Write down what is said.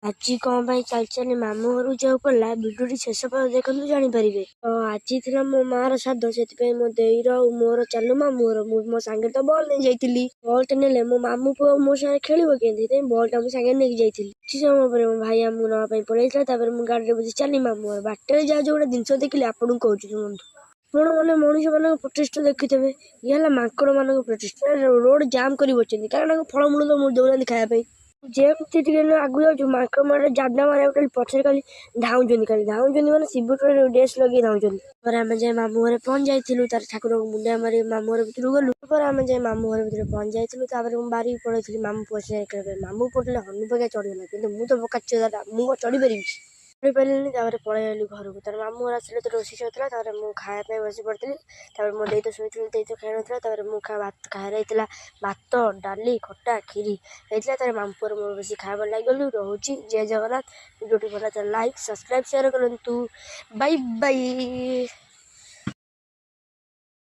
ଆଜି କ'ଣ ପାଇଁ ଚାଲି ଚାଲି ମାମୁଁ ଘରକୁ ଯିବାକୁ ପଡ଼ିଲା ଭିଡ଼ିଓଟି ଶେଷ ପର୍ଯ୍ୟନ୍ତ ଦେଖନ୍ତୁ ଜାଣିପାରିବେ। ତ ଆଜି ଥିଲା ମୋ ମାଆର ଶ୍ରାଦ୍ଧ, ସେଥିପାଇଁ ମୋ ଦେଇର ଆଉ ମୋର ଚାଲୁ ମାମୁଁ ଘର। ମୁଁ ମୋ ସାଙ୍ଗରେ ତ ବଲ୍ ନେଇ ଯାଇଥିଲି। ବଲ୍ଟା ନେଲେ ମୋ ମାମୁଁ ପୁଅ ମୋ ସାଙ୍ଗରେ ଖେଳିବ କେମିତି, ସେଥିପାଇଁ ବଲ୍ଟା ମୁଁ ସାଙ୍ଗରେ ନେଇକି ଯାଇଥିଲି। କିଛି ସମୟ ପରେ ମୋ ଭାଇ ଆମକୁ ନେବା ପାଇଁ ପଳେଇଥିଲା। ତାପରେ ମୁଁ ଗାଡ଼ିରେ ବସି ଚାଲି ମାମୁଁ ଘର। ବାଟରେ ଯାହା ଯୋଉଟା ଜିନିଷ ଦେଖିଲି ଆପଣଙ୍କୁ କହୁଛି ଶୁଣନ୍ତୁ। ଆପଣ ମାନେ ମଣିଷ ମାନଙ୍କ ପ୍ରଚେଷ୍ଟ ଦେଖିଥିବେ, ଇଏ ହେଲା ମାଙ୍କଡ଼ ମାନଙ୍କ ପ୍ରଚେଷ୍ଟ। ରୋଡ ଜାମ୍ କରି ବସିଛନ୍ତି, କାରଣ ତାଙ୍କୁ ଫଳମୂଳ ତ ଦଉନାହାନ୍ତି ଖାଇବା ପାଇଁ। ଯେମିତି ଟିକେ ଆଗକୁ ଯାଉଛୁ ମାଙ୍କଡ଼ ମାନେ ଜାଡା ମାରିବାକୁ ଖାଲି ପଛରେ ଖାଲି ଧାଉଁଛନ୍ତି ମାନେ ଶିବଟରେ ଡ୍ରେସ୍ ଲଗେଇ ଧାଉଁଛନ୍ତି। ତାପରେ ଆମେ ଯାଇ ମାମୁଁ ଘରେ ପହଞ୍ଚି ଯାଇଥିଲୁ। ତାର ଠାକୁରଙ୍କୁ ମୁଣ୍ଡିଆ ମାରି ମାମୁଁ ଘର ଭିତରକୁ ଗଲୁ। ତାପରେ ଆମେ ଯାଇ ମାମୁଁ ଘର ଭିତରେ ପହଞ୍ଚି ଯାଇଥିଲୁ। ତାପରେ ମୁଁ ବାହାରିକି ପଳେଇଥିଲି ମାମୁଁ ପୁଅ ସାଙ୍ଗରେ ଖେଳିବା ପାଇଁ। ମାମୁଁ ପୁଅ ହନୁ ପକା ଚଢିଗଲା, କିନ୍ତୁ ମୁଁ ତ ବୋକା ଚୋଦାଟା, ମୁଁ ଚଢି ପାରିବି? ଚଢି ପାରିଲିନି। ତାପରେ ପଳେଇ ଆଇଲୁ ଘରକୁ। ତାପରେ ମାମୁଁ ଘର ଆସିଲେ ତ ରୋଷେଇ ସରିଥିଲା। ତାପରେ ମୁଁ ଖାଇବା ପାଇଁ ବସି ପଡ଼ିଥିଲି। ତାପରେ ମୋ ଦେଇ ତ ଶୋଇଥିଲି, ଦେଇ ତ ଖାଇନଥିଲା। ତାପରେ ମୁଁ ଖାଇବାର ହେଇଥିଲା ଭାତ, ଡାଲି, ଖଟା, କ୍ଷୀରି ହେଇଥିଲା। ତାପରେ ମାମୁଁ ପୁଅର ମୋର ବେଶୀ ଖାଇବା ଲାଗିଗଲୁ। ରହୁଛି, ଜୟ ଜଗନ୍ନାଥ। ଭିଡ଼ିଓଟି ଭଲ ଲାଗିଲେ ଲାଇକ୍, ସବସ୍କ୍ରାଇବ୍, ସେୟାର କରନ୍ତୁ। ବାଇ ବାଇ।